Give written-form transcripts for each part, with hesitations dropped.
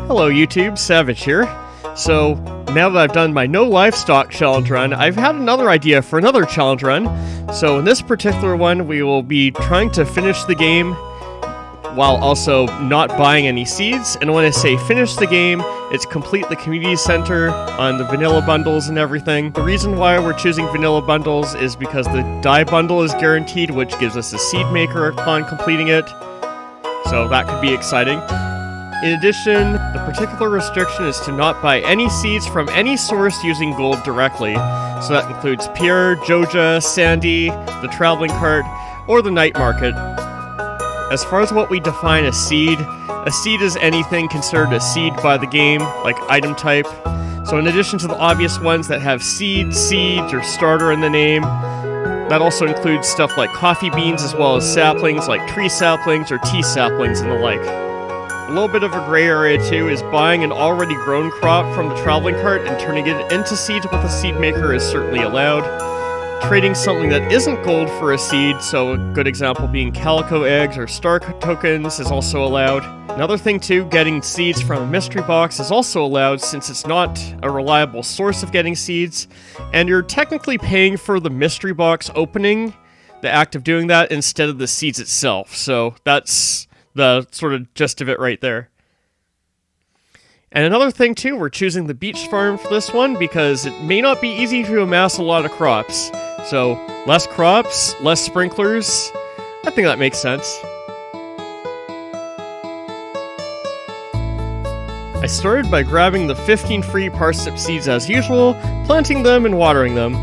Hello YouTube, Savage here. So, now that I've done my no livestock challenge run, I've had another idea for another challenge run. So in this particular one, we will be trying to finish the game while also not buying any seeds. And when I say finish the game, it's complete the community center on the vanilla bundles and everything. The reason why we're choosing vanilla bundles is because the dye bundle is guaranteed, which gives us a seed maker upon completing it. So that could be exciting. In addition, the particular restriction is to not buy any seeds from any source using gold directly. So that includes Pierre, Joja, Sandy, the traveling cart, or the night market. As far as what we define a seed is anything considered a seed by the game, like item type. So in addition to the obvious ones that have seed, seeds, or starter in the name, that also includes stuff like coffee beans as well as saplings like tree saplings or tea saplings and the like. A little bit of a gray area too is buying an already grown crop from the traveling cart and turning it into seeds with a seed maker is certainly allowed. Trading something that isn't gold for a seed, so a good example being calico eggs or star tokens, is also allowed. Another thing too, getting seeds from a mystery box is also allowed since it's not a reliable source of getting seeds, and you're technically paying for the mystery box opening, the act of doing that, instead of the seeds itself, so that's the sort of gist of it right there. And another thing too, we're choosing the beach farm for this one because it may not be easy to amass a lot of crops. So, less crops, less sprinklers, I think that makes sense. I started by grabbing the 15 free parsnip seeds as usual, planting them and watering them.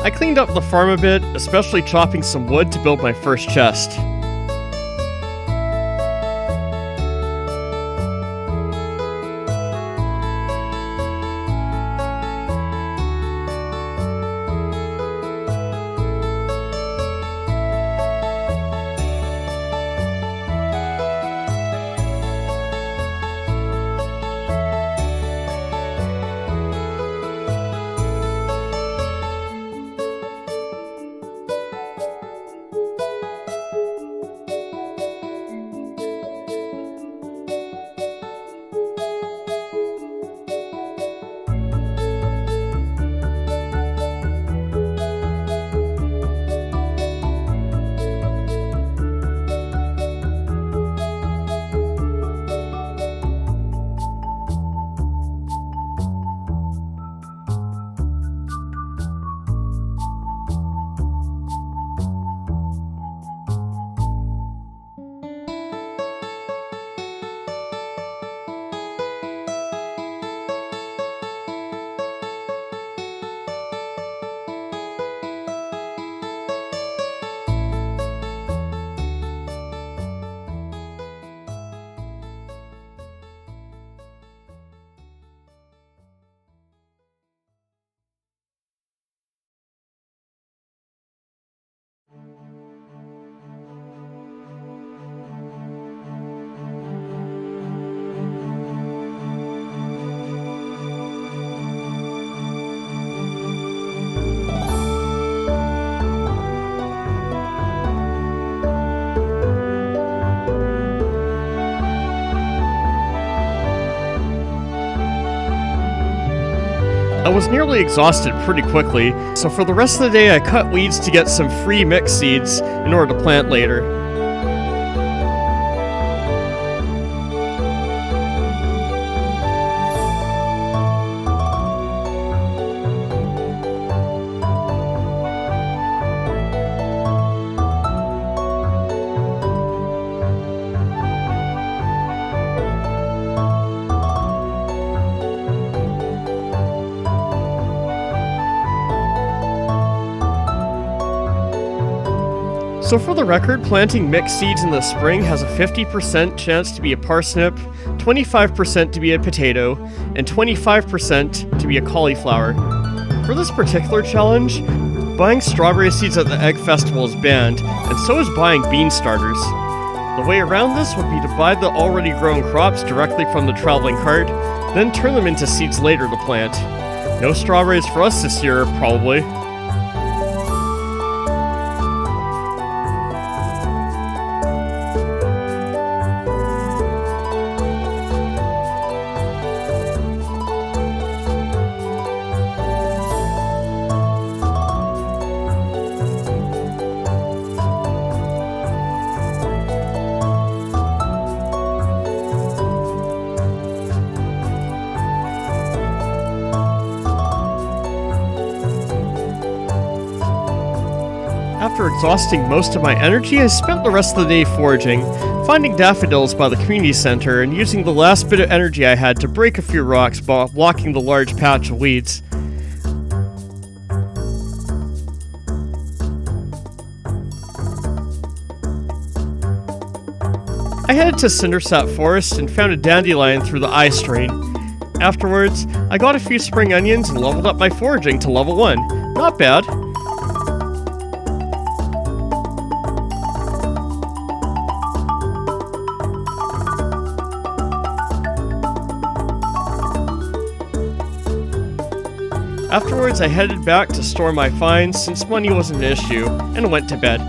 I cleaned up the farm a bit, especially chopping some wood to build my first chest. I was nearly exhausted pretty quickly, so for the rest of the day I cut weeds to get some free mixed seeds in order to plant later. So for the record, planting mixed seeds in the spring has a 50% chance to be a parsnip, 25% to be a potato, and 25% to be a cauliflower. For this particular challenge, buying strawberry seeds at the Egg Festival is banned, and so is buying bean starters. The way around this would be to buy the already grown crops directly from the traveling cart, then turn them into seeds later to plant. No strawberries for us this year, probably. exhausting most of my energy, I spent the rest of the day foraging, finding daffodils by the community center, and using the last bit of energy I had to break a few rocks while blocking the large patch of weeds. I headed to Cindersap Forest and found a dandelion through the eye strain. Afterwards, I got a few spring onions and leveled up my foraging to level 1. Not bad. Afterwards, I headed back to store my finds since money wasn't an issue, and went to bed.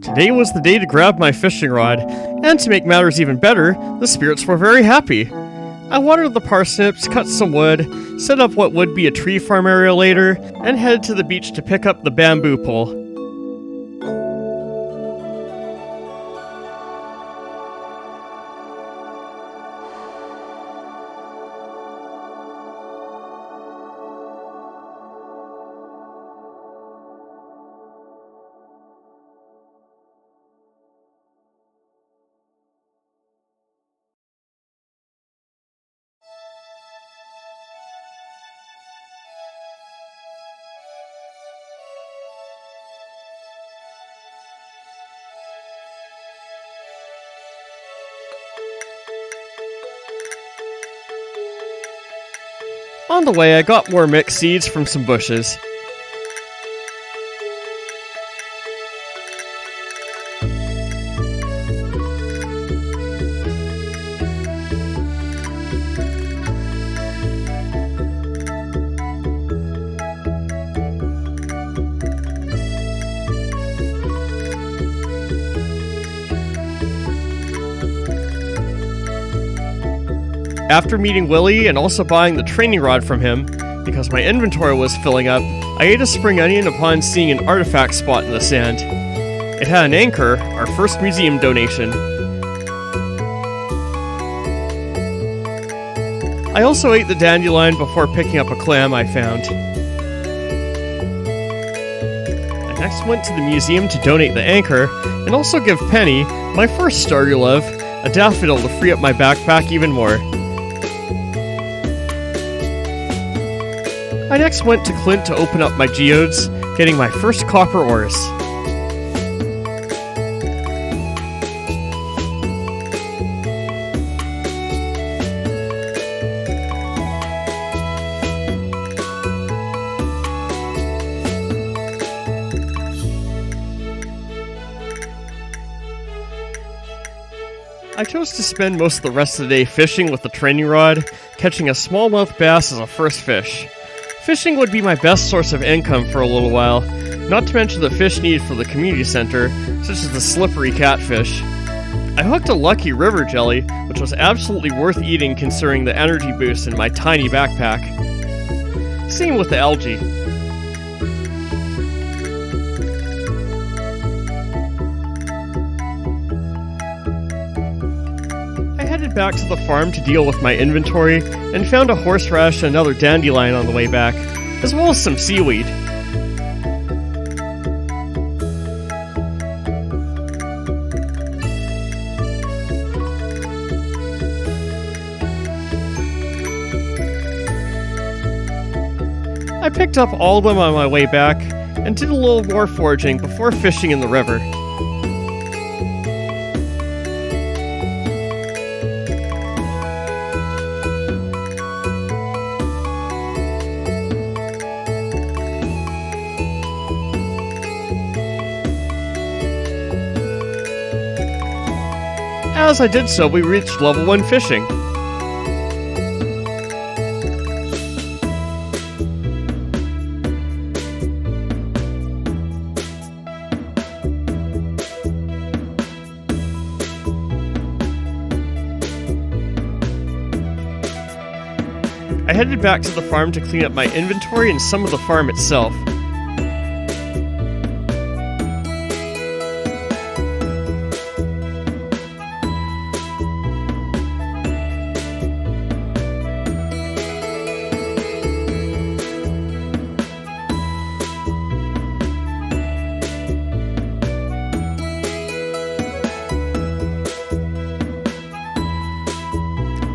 Today was the day to grab my fishing rod, and to make matters even better, the spirits were very happy. I watered the parsnips, cut some wood, set up what would be a tree farm area later, and headed to the beach to pick up the bamboo pole. On the way, I got more mixed seeds from some bushes. After meeting Willie and also buying the training rod from him, because my inventory was filling up, I ate a spring onion upon seeing an artifact spot in the sand. It had an anchor, our first museum donation. I also ate the dandelion before picking up a clam I found. I next went to the museum to donate the anchor, and also give Penny, my first Stardew love, a daffodil to free up my backpack even more. I next went to Clint to open up my geodes, getting my first copper ores. I chose to spend most of the rest of the day fishing with the training rod, catching a smallmouth bass as a first fish. Fishing would be my best source of income for a little while, not to mention the fish needed for the community center, such as the slippery catfish. I hooked a lucky river jelly, which was absolutely worth eating considering the energy boost in my tiny backpack. Same with the algae. I headed back to the farm to deal with my inventory, and found a horseradish and another dandelion on the way back, as well as some seaweed. I picked up all of them on my way back, and did a little more foraging before fishing in the river. As I did so, we reached level 1 fishing. headed back to the farm to clean up my inventory and some of the farm itself.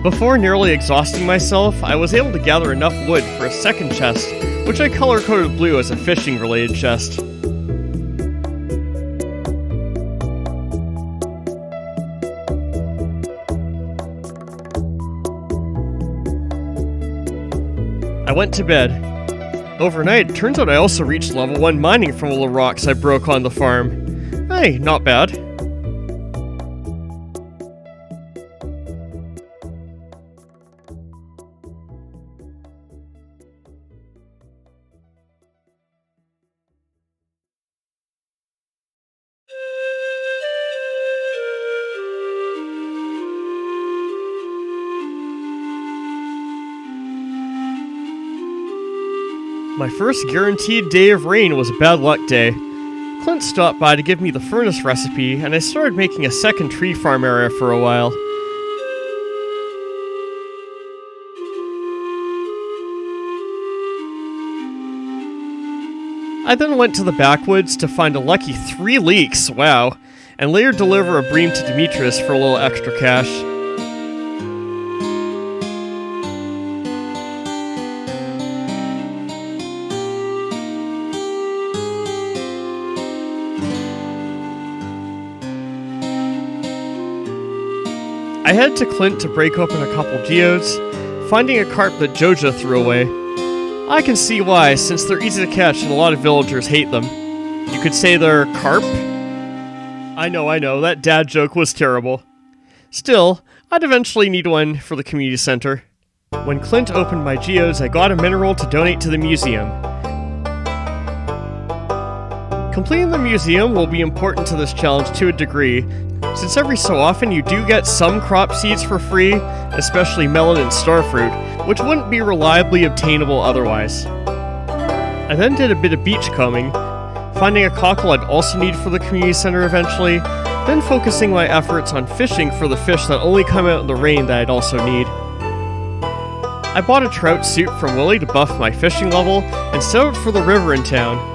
Before nearly exhausting myself, I was able to gather enough wood for a second chest, which I color-coded blue as a fishing-related chest. I went to bed. Overnight, it turns out I also reached level 1 mining from all the rocks I broke on the farm. Hey, not bad. My first guaranteed day of rain was a bad luck day. Clint stopped by to give me the furnace recipe, and I started making a second tree farm area for a while. I then went to the backwoods to find a lucky 3 leeks, wow, and later deliver a bream to Demetrius for a little extra cash. I headed to Clint to break open a couple geodes, finding a carp that Joja threw away. I can see why, since they're easy to catch and a lot of villagers hate them. You could say they're carp? I know, that dad joke was terrible. Still, I'd eventually need one for the community center. When Clint opened my geodes, I got a mineral to donate to the museum. Completing the museum will be important to this challenge to a degree, since every so often you do get some crop seeds for free, especially melon and starfruit, which wouldn't be reliably obtainable otherwise. I then did a bit of beachcombing, finding a cockle I'd also need for the community center eventually, then focusing my efforts on fishing for the fish that only come out in the rain that I'd also need. I bought a trout suit from Willie to buff my fishing level, and set out for the river in town.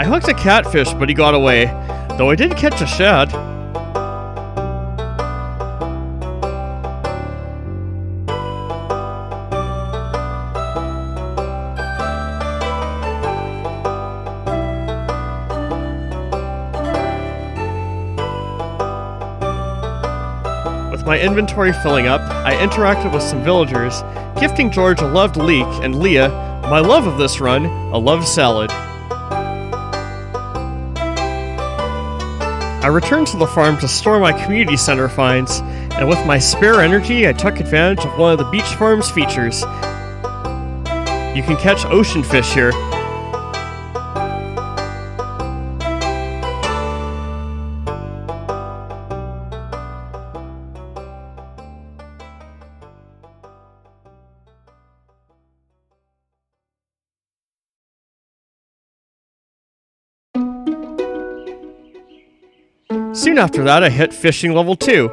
I hooked a catfish, but he got away, though I did catch a shad. With my inventory filling up, I interacted with some villagers, gifting George a loved leek and Leah, my love of this run, a loved salad. I returned to the farm to store my community center finds, and with my spare energy, I took advantage of one of the beach farm's features. You can catch ocean fish here. Soon after that, I hit fishing level 2.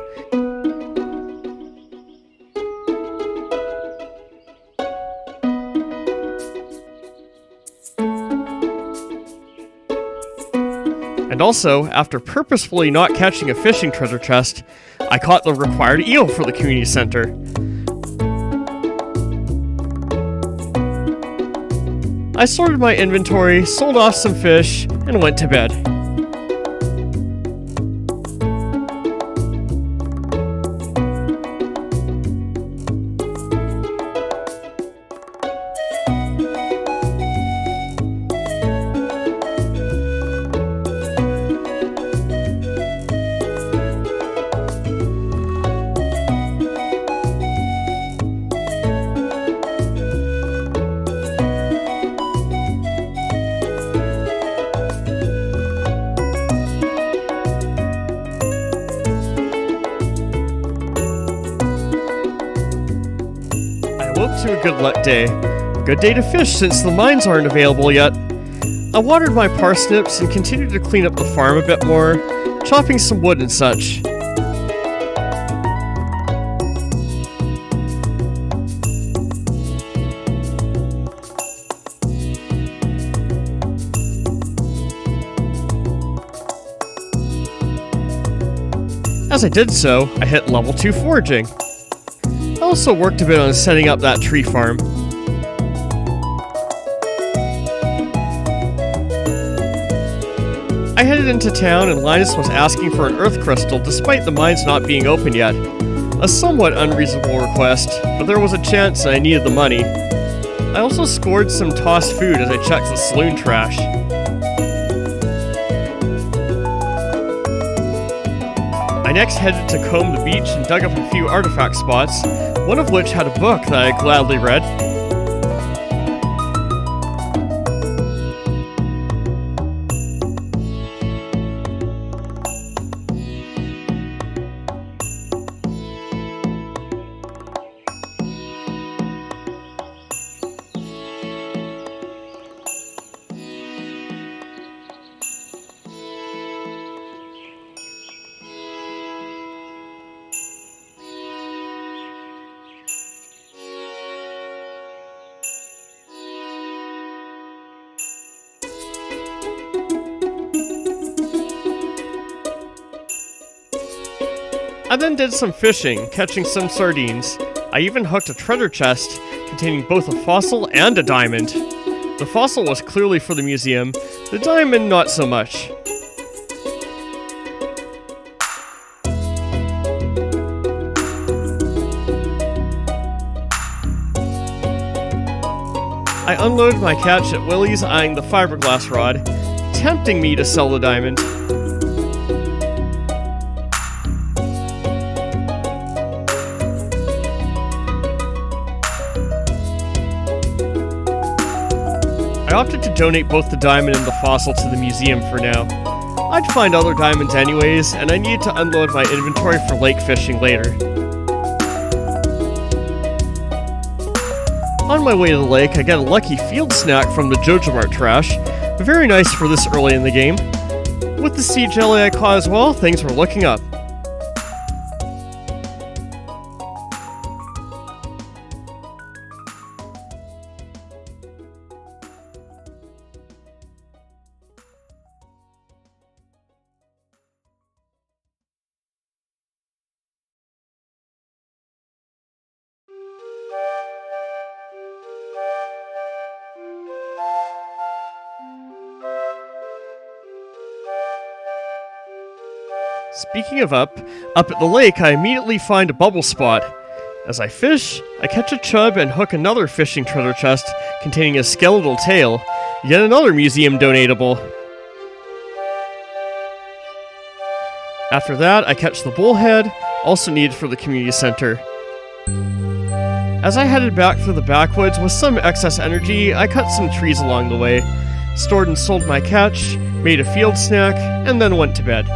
And also, after purposefully not catching a fishing treasure chest, I caught the required eel for the community center. I sorted my inventory, sold off some fish, and went to bed. woke to a good luck day. Good day to fish since the mines aren't available yet. I watered my parsnips and continued to clean up the farm a bit more, chopping some wood and such. As I did so, I hit level 2 foraging. I also worked a bit on setting up that tree farm. I headed into town and Linus was asking for an earth crystal despite the mines not being open yet. A somewhat unreasonable request, but there was a chance and I needed the money. I also scored some tossed food as I checked the saloon trash. I next headed to comb the beach and dug up a few artifact spots, one of which had a book that I gladly read. I then did some fishing, catching some sardines. I even hooked a treasure chest containing both a fossil and a diamond. The fossil was clearly for the museum, the diamond not so much. I unloaded my catch at Willie's, eyeing the fiberglass rod, tempting me to sell the diamond. I opted to donate both the diamond and the fossil to the museum for now. I'd find other diamonds anyways, and I needed to unload my inventory for lake fishing later. On my way to the lake, I get a lucky field snack from the Joja Mart trash. Very nice for this early in the game. With the sea jelly I caught as well, things were looking up. Speaking of up at the lake I immediately find a bubble spot. As I fish, I catch a chub and hook another fishing treasure chest containing a skeletal tail, yet another museum donatable. After that, I catch the bullhead, also needed for the community center. As I headed back through the backwoods with some excess energy, I cut some trees along the way, stored and sold my catch, made a field snack, and then went to bed.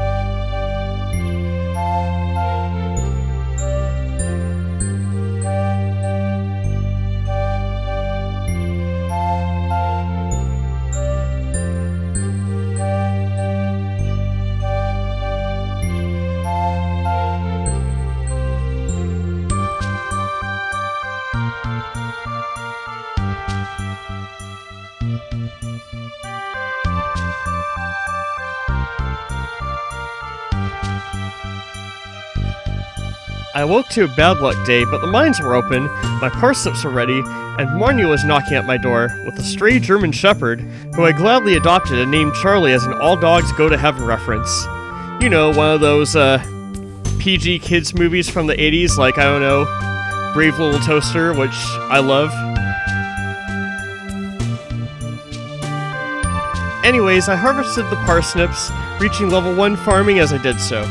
I woke to a bad luck day, but the mines were open, my parsnips were ready, and Marnie was knocking at my door with a stray German Shepherd, who I gladly adopted and named Charlie as an all-dogs-go-to-heaven reference. You know, one of those, PG kids movies from the 80s, like, I don't know, Brave Little Toaster, which I love. Anyways, I harvested the parsnips, reaching level 1 farming as I did so.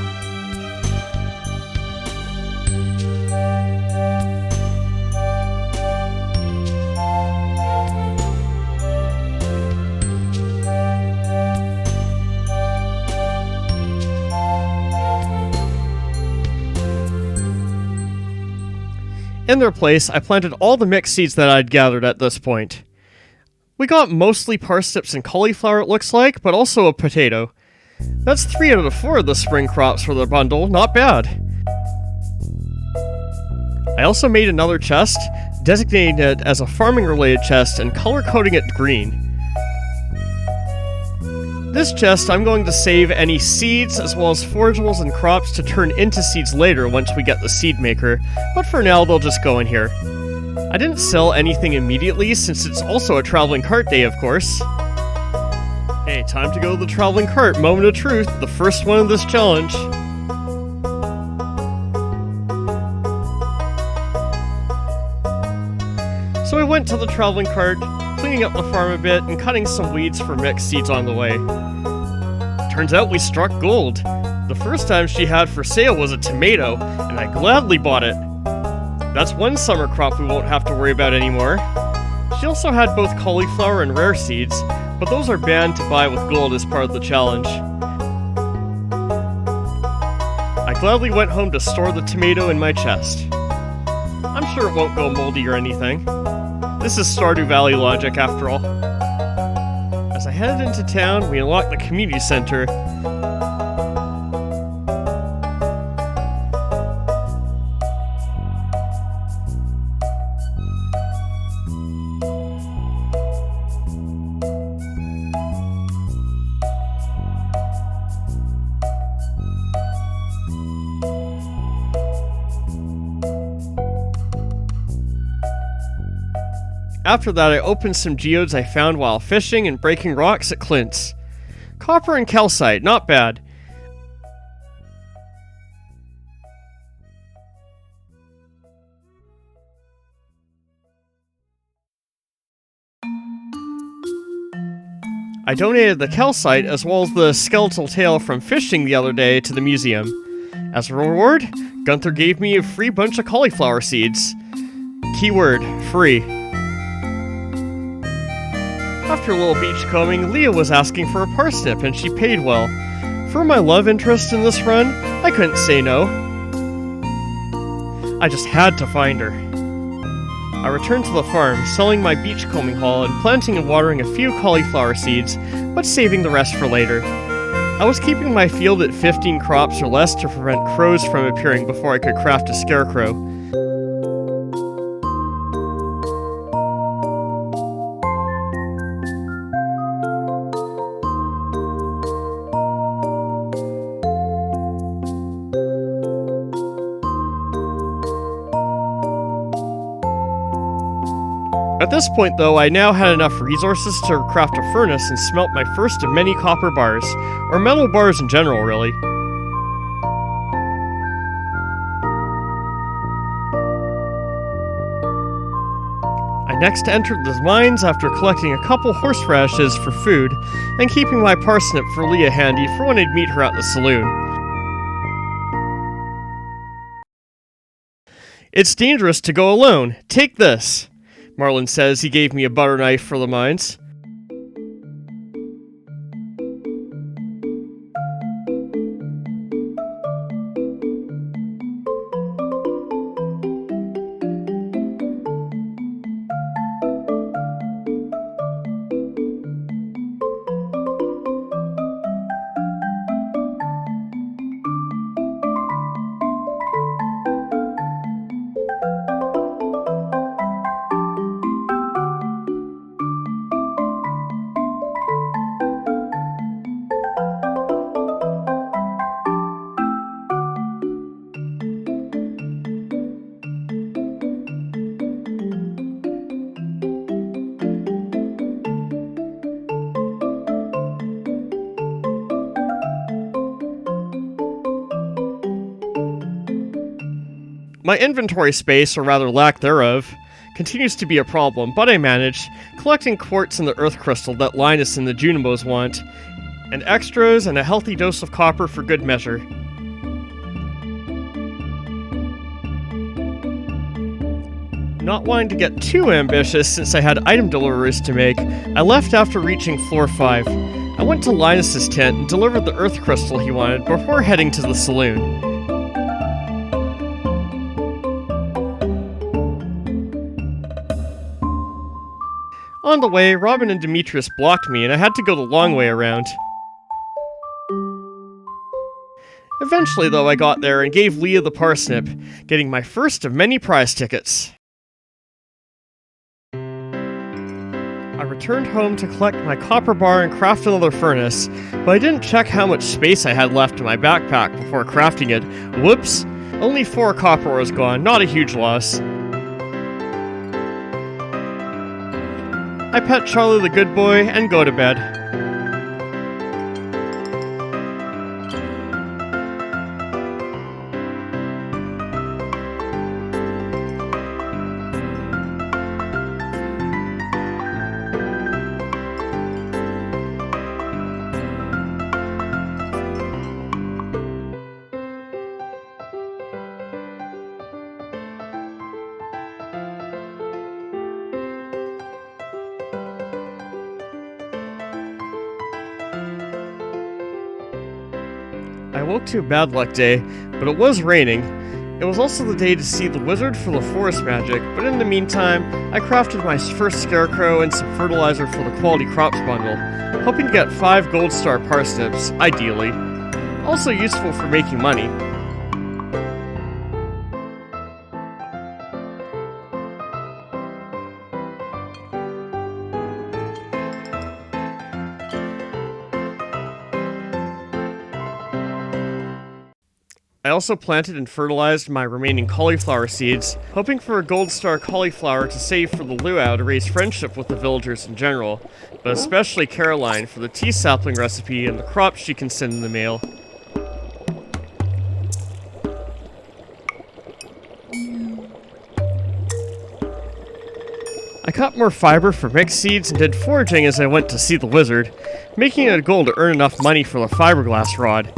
In their place, I planted all the mixed seeds that I'd gathered at this point. We got mostly parsnips and cauliflower, it looks like, but also a potato. That's 3 out of 4 of the spring crops for the bundle, not bad. I also made another chest, designating it as a farming-related chest and color-coding it green. This chest, I'm going to save any seeds as well as forageables and crops to turn into seeds later once we get the seed maker, but for now they'll just go in here. I didn't sell anything immediately since it's also a traveling cart day, of course. Okay, time to go to the traveling cart, moment of truth, the first one of this challenge. So we went to the traveling cart, cleaning up the farm a bit and cutting some weeds for mixed seeds on the way. Turns out we struck gold. The first time she had for sale was a tomato, and I gladly bought it. That's one summer crop we won't have to worry about anymore. She also had both cauliflower and rare seeds, but those are banned to buy with gold as part of the challenge. I gladly went home to store the tomato in my chest. I'm sure it won't go moldy or anything. This is Stardew Valley logic, after all. As I headed into town, we unlocked the community center. After that, I opened some geodes I found while fishing and breaking rocks at Clint's. Copper and calcite, not bad. I donated the calcite as well as the skeletal tail from fishing the other day to the museum. As a reward, Gunther gave me a free bunch of cauliflower seeds. Keyword, free. After a little beachcombing, Leah was asking for a parsnip and she paid well. For my love interest in this run, I couldn't say no. I just had to find her. I returned to the farm, selling my beachcombing haul and planting and watering a few cauliflower seeds, but saving the rest for later. I was keeping my field at 15 crops or less to prevent crows from appearing before I could craft a scarecrow. At this point, though, I now had enough resources to craft a furnace and smelt my first of many copper bars, or metal bars in general, really. I next entered the mines after collecting a couple horseradishes for food, and keeping my parsnip for Leah handy for when I'd meet her at the saloon. It's dangerous to go alone. Take this. Marlin says he gave me a butter knife for the mines. My inventory space, or rather lack thereof, continues to be a problem, but I manage, collecting quartz and the earth crystal that Linus and the Junimos want, and extras and a healthy dose of copper for good measure. Not wanting to get too ambitious since I had item deliveries to make, I left after reaching floor 5. I went to Linus's tent and delivered the earth crystal he wanted before heading to the saloon. On the way, Robin and Demetrius blocked me and I had to go the long way around. Eventually, though, I got there and gave Leah the parsnip, getting my first of many prize tickets. I returned home to collect my copper bar and craft another furnace, but I didn't check how much space I had left in my backpack before crafting it. Whoops! Only 4 copper was gone, not a huge loss. I pet Charlie the good boy and go to bed. I woke to a bad luck day, but it was raining. It was also the day to see the wizard for the forest magic, but in the meantime, I crafted my first scarecrow and some fertilizer for the quality crops bundle, hoping to get 5 gold star parsnips, ideally. Also useful for making money. I also planted and fertilized my remaining cauliflower seeds, hoping for a gold star cauliflower to save for the luau to raise friendship with the villagers in general, but especially Caroline for the tea sapling recipe and the crops she can send in the mail. I cut more fiber for mixed seeds and did foraging as I went to see the wizard, making it a goal to earn enough money for the fiberglass rod.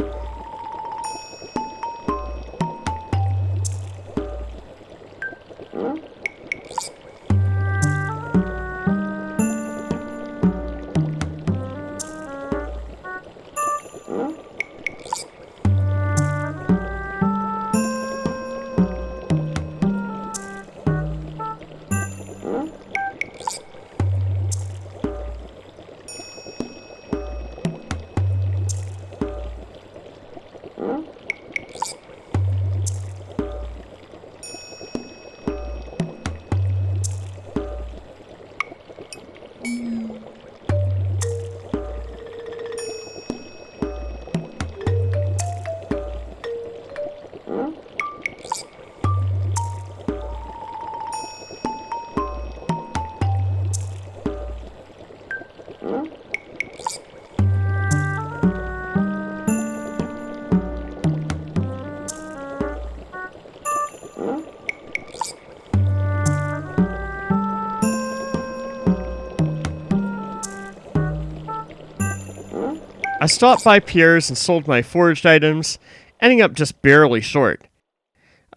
I stopped by Pierre's and sold my foraged items, ending up just barely short.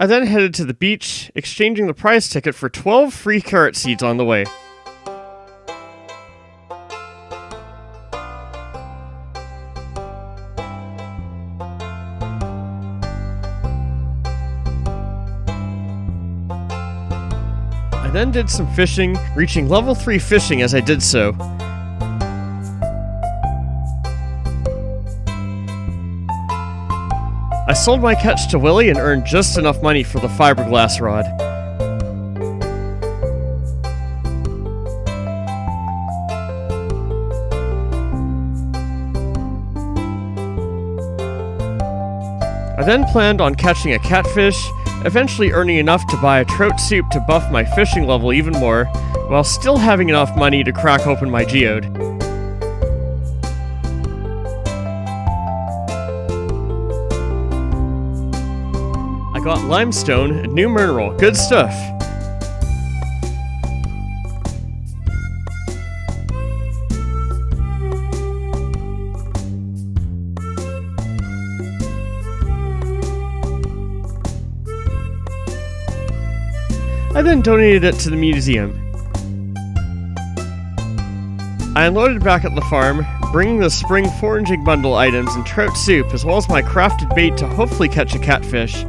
I then headed to the beach, exchanging the prize ticket for 12 free carrot seeds on the way. I then did some fishing, reaching level 3 fishing as I did so. I sold my catch to Willie and earned just enough money for the fiberglass rod. I then planned on catching a catfish, eventually earning enough to buy a trout soup to buff my fishing level even more, while still having enough money to crack open my geode. I got limestone, a new mineral, good stuff. I then donated it to the museum. I unloaded back at the farm, bringing the spring foraging bundle items and trout soup as well as my crafted bait to hopefully catch a catfish.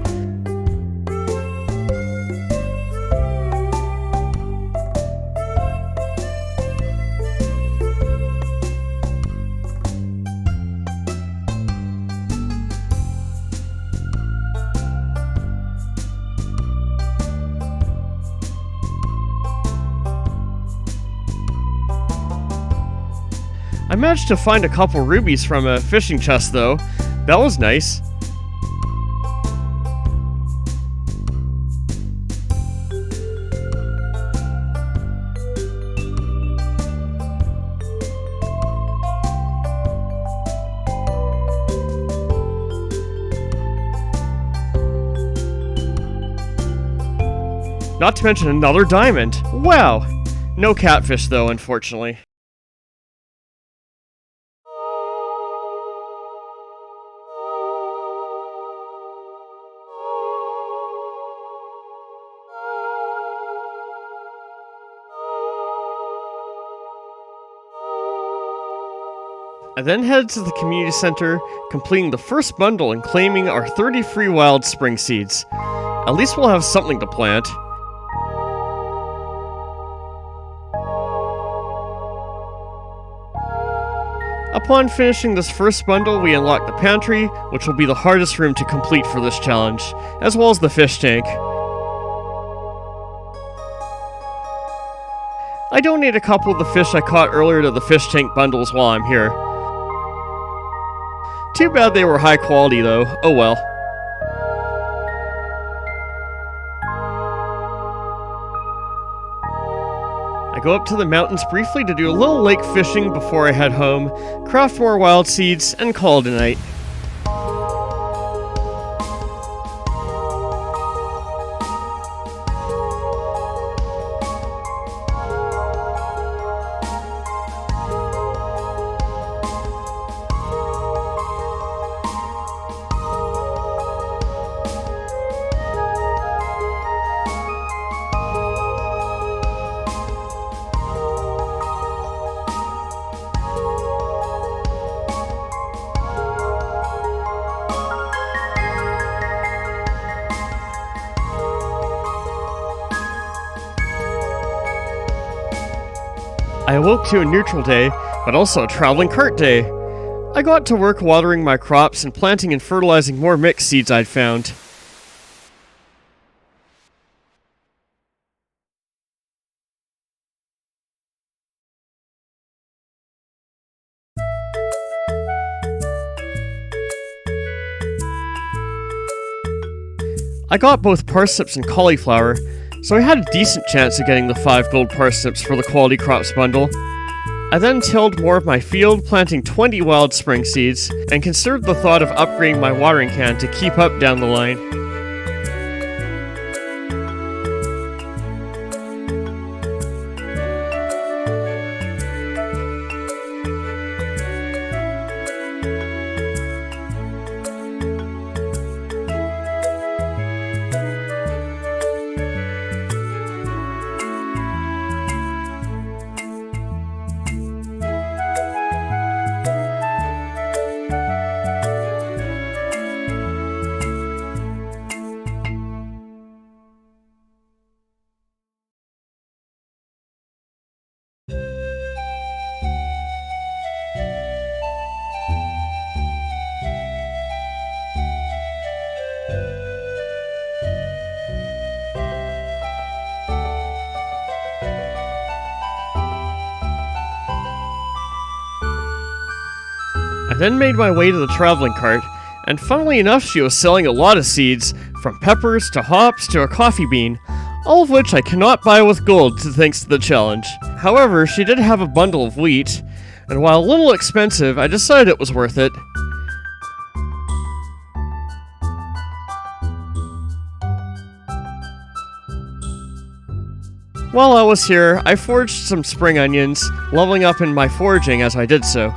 I managed to find a couple rubies from a fishing chest though. That was nice. Not to mention another diamond. Wow! No catfish though, unfortunately. I then headed to the community center, completing the first bundle and claiming our 30 free wild spring seeds. At least we'll have something to plant. Upon finishing this first bundle, we unlock the pantry, which will be the hardest room to complete for this challenge, as well as the fish tank. I donate a couple of the fish I caught earlier to the fish tank bundles while I'm here. Too bad they were high quality though, oh well. I go up to the mountains briefly to do a little lake fishing before I head home, craft more wild seeds, and call it a night. I awoke to a neutral day, but also a traveling cart day. I got to work watering my crops and planting and fertilizing more mixed seeds I'd found. I got both parsnips and cauliflower, so I had a decent chance of getting the 5 gold parsnips for the quality crops bundle. I then tilled more of my field, planting 20 wild spring seeds, and considered the thought of upgrading my watering can to keep up down the line. I then made my way to the traveling cart, and funnily enough she was selling a lot of seeds, from peppers to hops to a coffee bean, all of which I cannot buy with gold thanks to the challenge. However, she did have a bundle of wheat, and while a little expensive, I decided it was worth it. While I was here, I foraged some spring onions, leveling up in my foraging as I did so.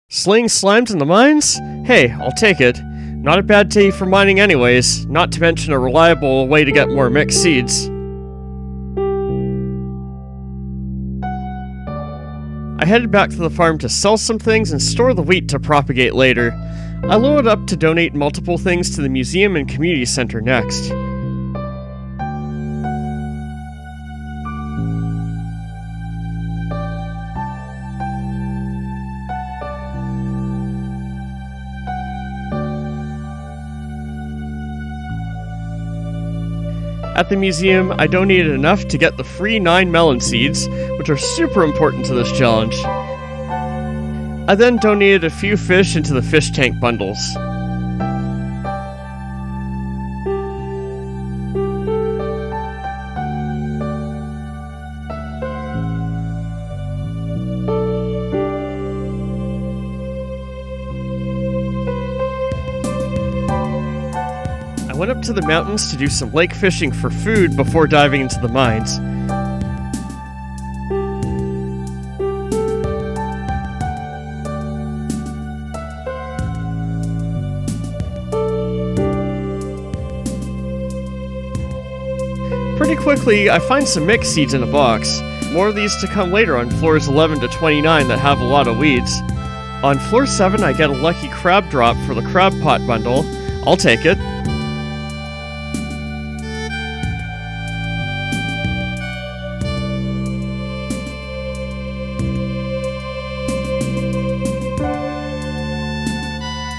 Slaying slimes in the mines? Hey, I'll take it. Not a bad day for mining anyways, not to mention a reliable way to get more mixed seeds. I headed back to the farm to sell some things and store the wheat to propagate later. I loaded up to donate multiple things to the museum and community center next. At the museum, I donated enough to get the free 9 melon seeds, which are super important to this challenge. I then donated a few fish into the fish tank bundles. I went up to the mountains to do some lake fishing for food before diving into the mines. Pretty quickly, I find some mixed seeds in a box. More of these to come later on floors 11 to 29 that have a lot of weeds. On floor 7, I get a lucky crab drop for the crab pot bundle. I'll take it.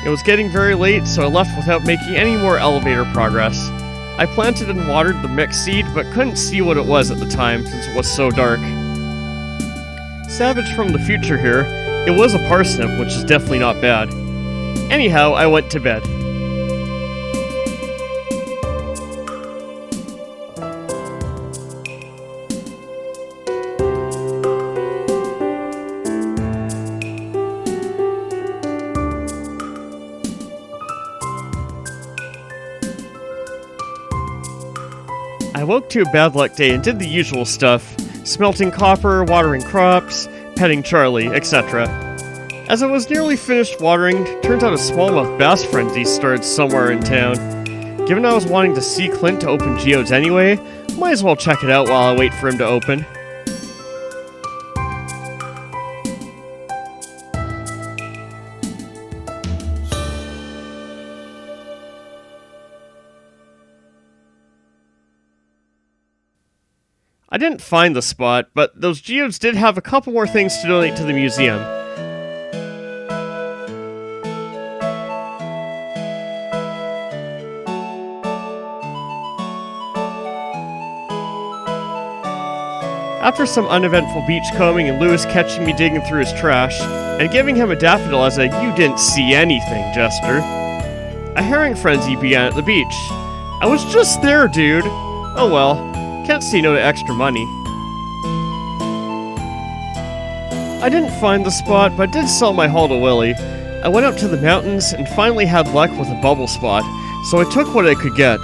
It was getting very late, so I left without making any more elevator progress. I planted and watered the mixed seed, but couldn't see what it was at the time since it was so dark. Savage from the future here, it was a parsnip, which is definitely not bad. Anyhow, I went to bed. I woke to a bad luck day and did the usual stuff, smelting copper, watering crops, petting Charlie, etc. As I was nearly finished watering, turns out a smallmouth bass frenzy started somewhere in town. Given I was wanting to see Clint to open geodes anyway, might as well check it out while I wait for him to open. I didn't find the spot, but those geodes did have a couple more things to donate to the museum. After some uneventful beachcombing and Lewis catching me digging through his trash, and giving him a daffodil as a "you didn't see anything" gesture, a herring frenzy began at the beach. I was just there, dude! Oh well. Can't say no to extra money. I didn't find the spot, but did sell my haul to Willie. I went up to the mountains and finally had luck with a bubble spot, so I took what I could get.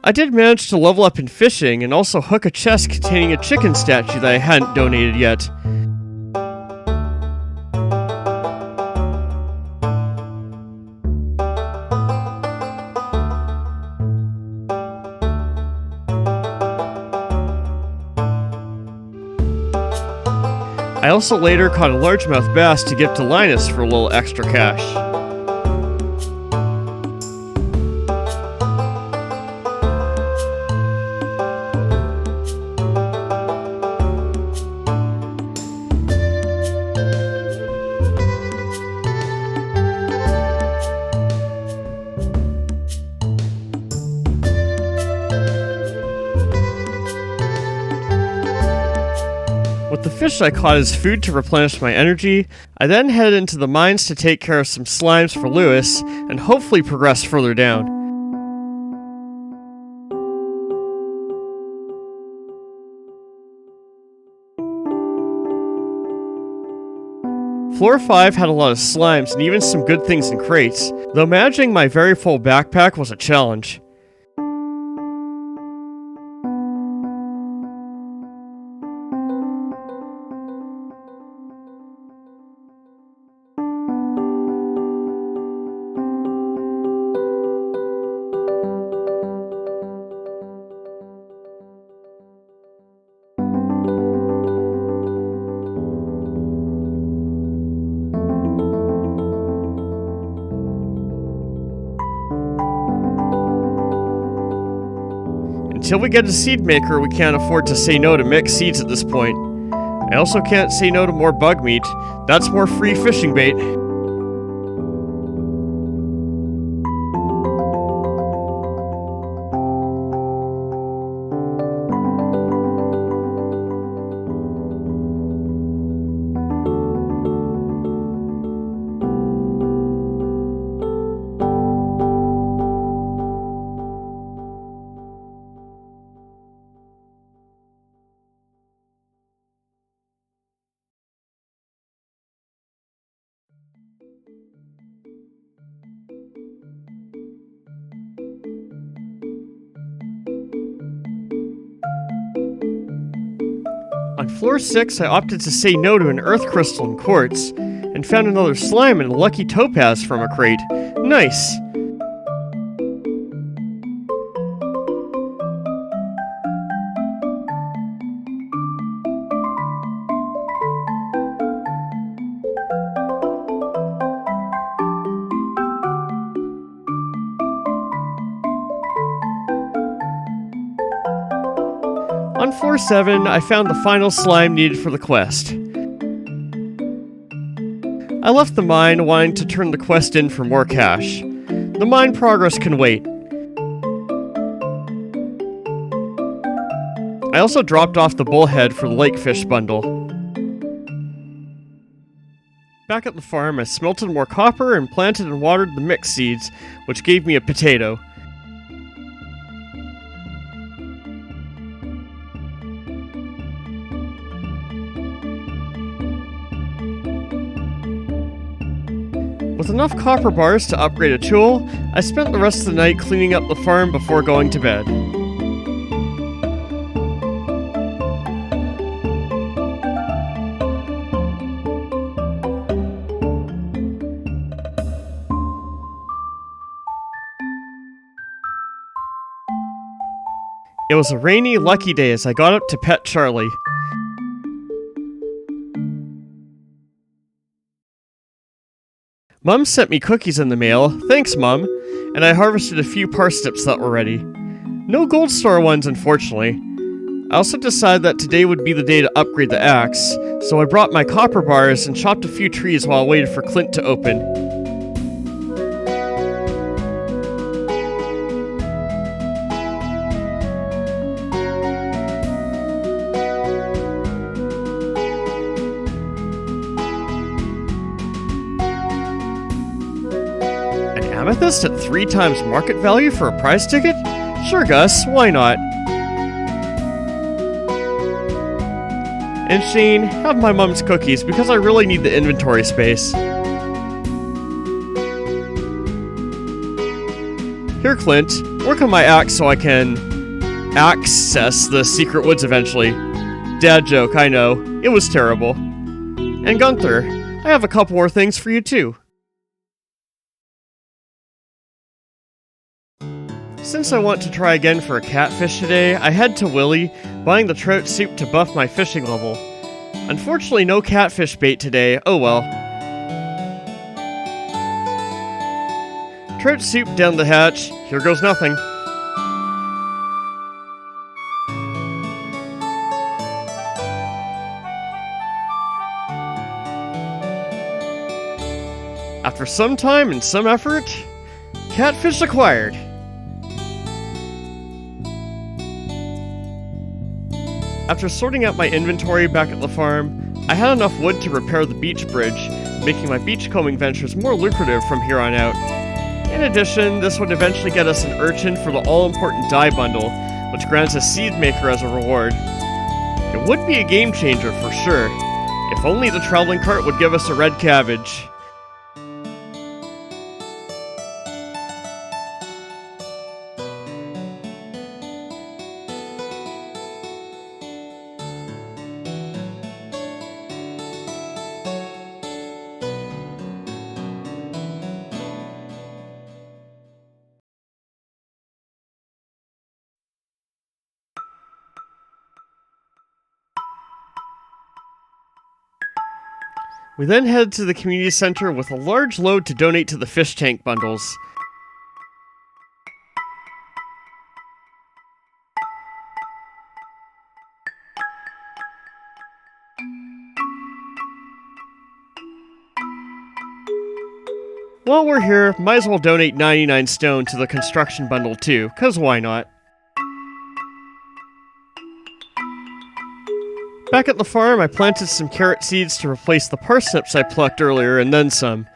I did manage to level up in fishing and also hook a chest containing a chicken statue that I hadn't donated yet. I also later caught a largemouth bass to give to Linus for a little extra cash. With the fish I caught as food to replenish my energy, I then headed into the mines to take care of some slimes for Lewis, and hopefully progress further down. Floor 5 had a lot of slimes and even some good things in crates, though managing my very full backpack was a challenge. Until we get a seed maker, we can't afford to say no to mixed seeds at this point. I also can't say no to more bug meat. That's more free fishing bait. On floor 6, I opted to say no to an earth crystal and quartz, and found another slime and a lucky topaz from a crate. Nice! On floor 7, I found the final slime needed for the quest. I left the mine wanting to turn the quest in for more cash. The mine progress can wait. I also dropped off the bullhead for the lakefish bundle. Back at the farm, I smelted more copper and planted and watered the mixed seeds, which gave me a potato. With enough copper bars to upgrade a tool, I spent the rest of the night cleaning up the farm before going to bed. It was a rainy, lucky day as I got up to pet Charlie. Mom sent me cookies in the mail, thanks Mom, and I harvested a few parsnips that were ready. No gold star ones, unfortunately. I also decided that today would be the day to upgrade the axe, so I brought my copper bars and chopped a few trees while I waited for Clint to open. Amethyst at 3 times market value for a prize ticket? Sure, Gus, why not? And Shane, have my mom's cookies because I really need the inventory space. Here, Clint, work on my axe so I can access the secret woods eventually. Dad joke, I know. It was terrible. And Gunther, I have a couple more things for you too. Since I want to try again for a catfish today, I head to Willy, buying the trout soup to buff my fishing level. Unfortunately, no catfish bait today, oh well. Trout soup down the hatch, here goes nothing. After some time and some effort, catfish acquired. After sorting out my inventory back at the farm, I had enough wood to repair the beach bridge, making my beachcombing ventures more lucrative from here on out. In addition, this would eventually get us an urchin for the all-important dye bundle, which grants a seed maker as a reward. It would be a game changer for sure, if only the traveling cart would give us a red cabbage. We then head to the community center with a large load to donate to the fish tank bundles. While we're here, might as well donate 99 stone to the construction bundle too, cause why not? Back at the farm, I planted some carrot seeds to replace the parsnips I plucked earlier, and then some.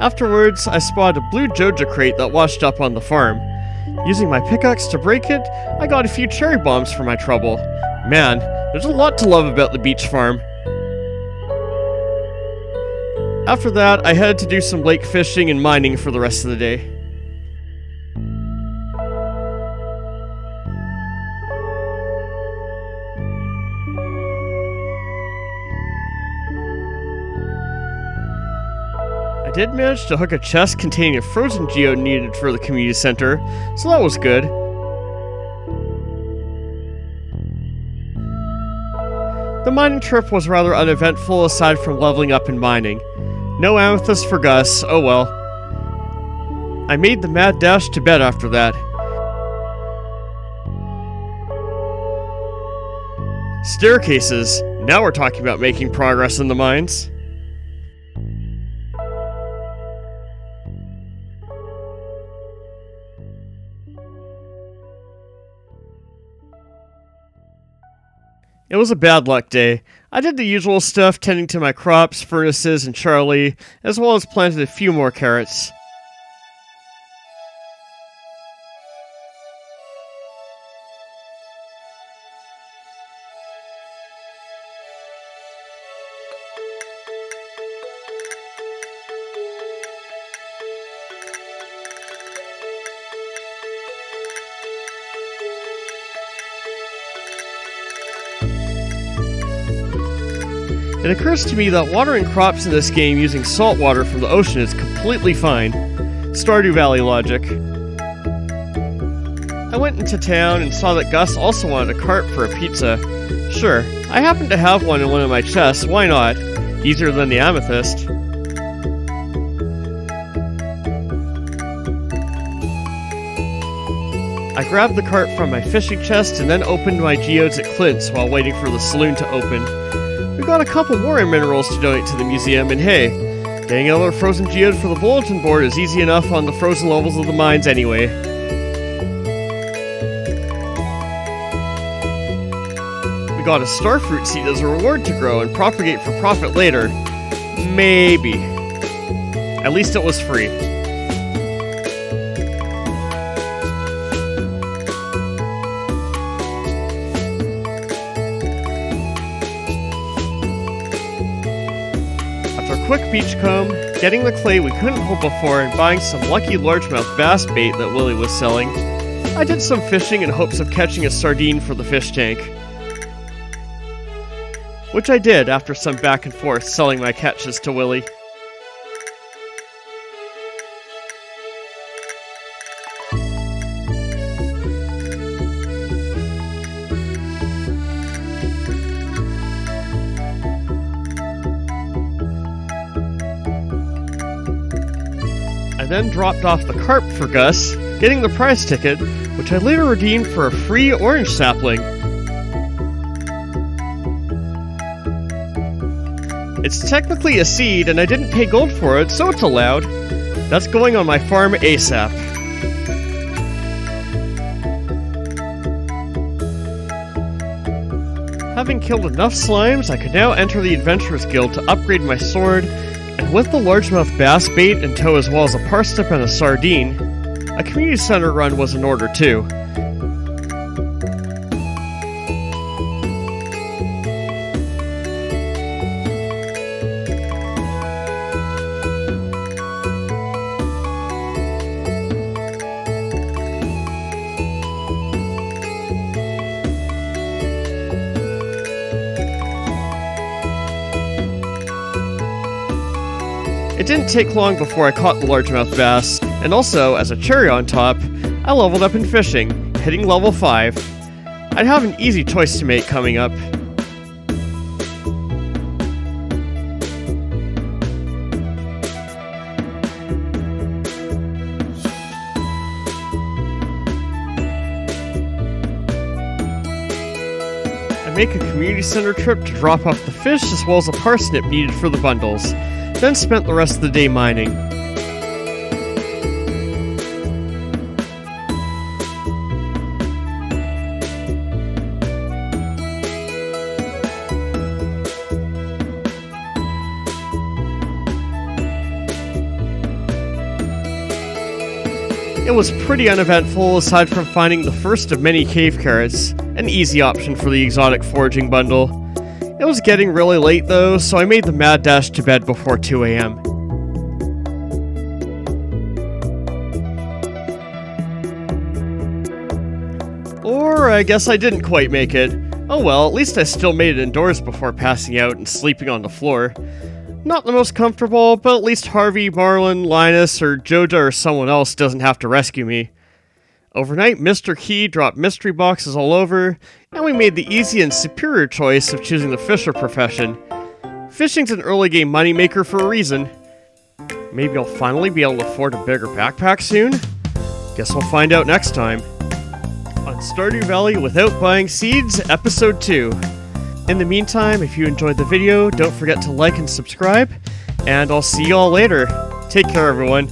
Afterwards, I spotted a blue Joja crate that washed up on the farm. Using my pickaxe to break it, I got a few cherry bombs for my trouble. Man, there's a lot to love about the beach farm. After that, I headed to do some lake fishing and mining for the rest of the day. I did manage to hook a chest containing a frozen geode needed for the community center, so that was good. The mining trip was rather uneventful aside from leveling up and mining. No amethyst for Gus, oh well. I made the mad dash to bed after that. Staircases. Now we're talking about making progress in the mines. It was a bad luck day. I did the usual stuff, tending to my crops, furnaces, and Charlie, as well as planted a few more carrots. It occurs to me that watering crops in this game using salt water from the ocean is completely fine. Stardew Valley logic. I went into town and saw that Gus also wanted a cart for a pizza. Sure, I happen to have one in one of my chests, why not? Easier than the amethyst. I grabbed the cart from my fishing chest and then opened my geodes at Clint's while waiting for the saloon to open. We got a couple more minerals to donate to the museum, and hey, getting another frozen geode for the bulletin board is easy enough on the frozen levels of the mines anyway. We got a starfruit seed as a reward to grow and propagate for profit later. Maybe. At least it was free. Quick beach comb, getting the clay we couldn't hold before, and buying some lucky largemouth bass bait that Willie was selling, I did some fishing in hopes of catching a sardine for the fish tank. Which I did after some back and forth selling my catches to Willie. I then dropped off the cart for Gus, getting the prize ticket, which I later redeemed for a free orange sapling. It's technically a seed, and I didn't pay gold for it, so it's allowed. That's going on my farm ASAP. Having killed enough slimes, I could now enter the Adventurers Guild to upgrade my sword, and with the largemouth bass bait in tow as well as a parsnip and a sardine, a community center run was in order too. It didn't take long before I caught the largemouth bass, And also, as a cherry on top, I leveled up in fishing, hitting level 5. I'd have an easy choice to make coming up. Make a community center trip to drop off the fish as well as a parsnip needed for the bundles, then spent the rest of the day mining. It was pretty uneventful aside from finding the first of many cave carrots, an easy option for the exotic foraging bundle. It was getting really late though, so I made the mad dash to bed before 2 a.m. Or I guess I didn't quite make it. Oh well, at least I still made it indoors before passing out and sleeping on the floor. Not the most comfortable, but at least Harvey, Marlon, Linus, or Joja or someone else doesn't have to rescue me. Overnight, Mr. Key dropped mystery boxes all over, and we made the easy and superior choice of choosing the fisher profession. Fishing's an early game moneymaker for a reason. Maybe I'll finally be able to afford a bigger backpack soon? Guess we'll find out next time. On Stardew Valley Without Buying Seeds, Episode 2. In the meantime, if you enjoyed the video, don't forget to like and subscribe, and I'll see you all later. Take care, everyone.